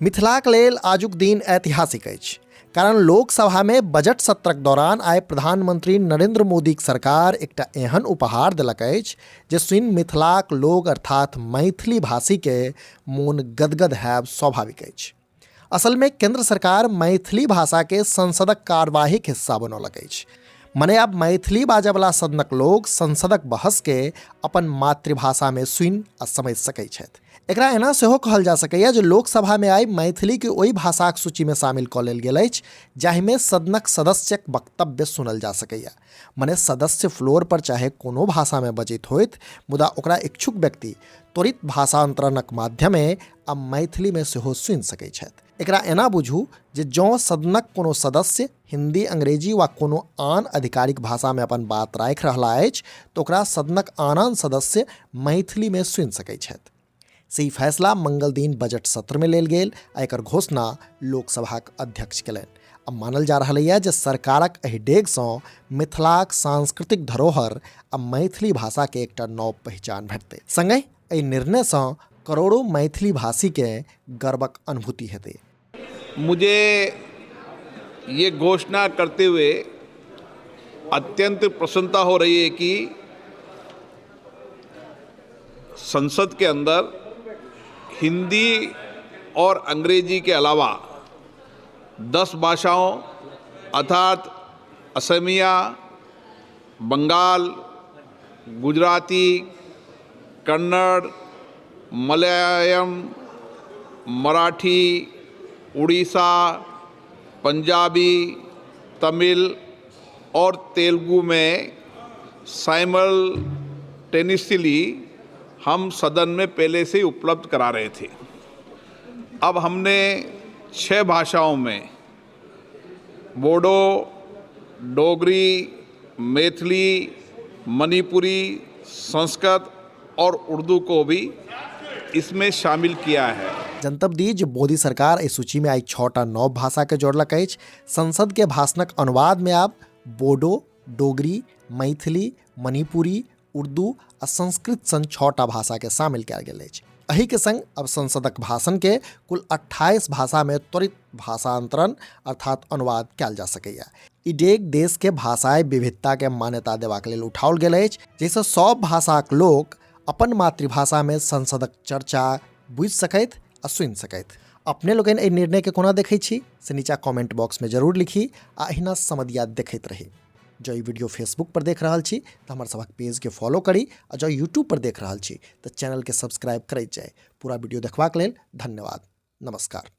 मिथिलाक लेल आजुक दिन ऐतिहासिक अछि, कारण लोकसभा में बजट सत्रक दौरान आइ प्रधानमंत्री नरेंद्र मोदीक सरकार एकटा एहन उपहार देलक अछि जे सुनि मिथिलाक लोक अर्थात मैथिली भाषी के मोन गदगद हैब स्वाभाविक अछि। असल में केंद्र सरकार मैथिली भाषा के संसदक कार्यवाहीक हिस्सा बनौलक अछि। मने अब मैथिली बाजयवला सदनक लोग संसदक बहस के अपन मातृभाषा में सुनि आ समझि सकैत छथि। एकरा एना सेहो कहल जा सकैए जे लोकसभा में आई मैथिली के ओहि भाषाक सूची में शामिल कऽ लेल गेल अछि जाहिमे सदनक सदस्यक वक्तव्य सुनल जा सकैए। मने सदस्य फ्लोर पर चाहे कोनो भाषा में बजैत होइत, मुदा ओकरा इच्छुक व्यक्ति त्वरित भाषांतरणक माध्यमे आ मैथिली में सेहो सुनि सकैत छथि। एकरा एना बुझू जे जँ सदनक कोनो सदस्य हिंदी, अंग्रेजी वा कोनो आन आधिकारिक भाषा में अपन बात राखि रहला अछि तऽ ओकरा सदनक आन सदस्य मैथिली में सुनि सकैत छथि। से फैसला मंगल दिन बजट सत्र में लेल गेल आ एकर घोषणा लोकसभाक अध्यक्ष केलनि। अब मानल जा रहा है जे सरकारक एहि डेग सँ मिथिलाक सांस्कृतिक धरोहर आ मैथिली भाषा के एकटा नव पहचान भेटतै। संगहि एहि निर्णय सँ करोड़ों मैथिली भाषी के गर्वक अनुभूति हेतै। मुझे ये घोषणा करते हुए अत्यंत प्रसन्नता हो रही है कि संसद के अंदर हिंदी और अंग्रेजी के अलावा 10 भाषाओं अर्थात असमिया, बंगाल, गुजराती, कन्नड़, मलयालम, मराठी, उड़ीसा, पंजाबी, तमिल और तेलुगु में साइमल्टेनियसली हम सदन में पहले से ही उपलब्ध करा रहे थे। अब हमने 6 भाषाओं में बोडो, डोगरी, मैथिली, मणिपुरी, संस्कृत और उर्दू को भी इसमें शामिल किया है। जनतब दी जे मोदी सरकार इस सूची में आई 6टा नव भाषा के जोड़लक अछि। संसद के भाषणक अनुवाद में आब बोडो, डोगरी, मैथिली, मणिपुरी, उर्दू आ संस्कृत सन 6टा भाषा के शामिल कयल गेल अछि। एही के संग अब संसदक भाषण के कुल 28 भाषा में त्वरित भाषांतरण अर्थात अनुवाद कयल जा सकैया। ई डेग देश के भाषाई विविधता के मान्यता देबाक लेल उठाओल गेल अछि, जाहिसँ सब भाषाक लोक अपन मातृभाषा में संसदक चर्चा बुझि सकैत आ सुनि सकैत। अपने लोगन एहि निर्णय के कोना देखै छी से नीचा कमेंट बॉक्स में जरूर लिखी आ अहिना समधिया देखैत रही। जो ई वीडियो फेसबुक पर देख रहल छी तो हमारे सबक पेज के फॉलो करी और जो यूट्यूब पर देख रहल छी तो चैनल के सब्सक्राइब करैत जाए। पूरा वीडियो देखबाक लेल धन्यवाद। नमस्कार।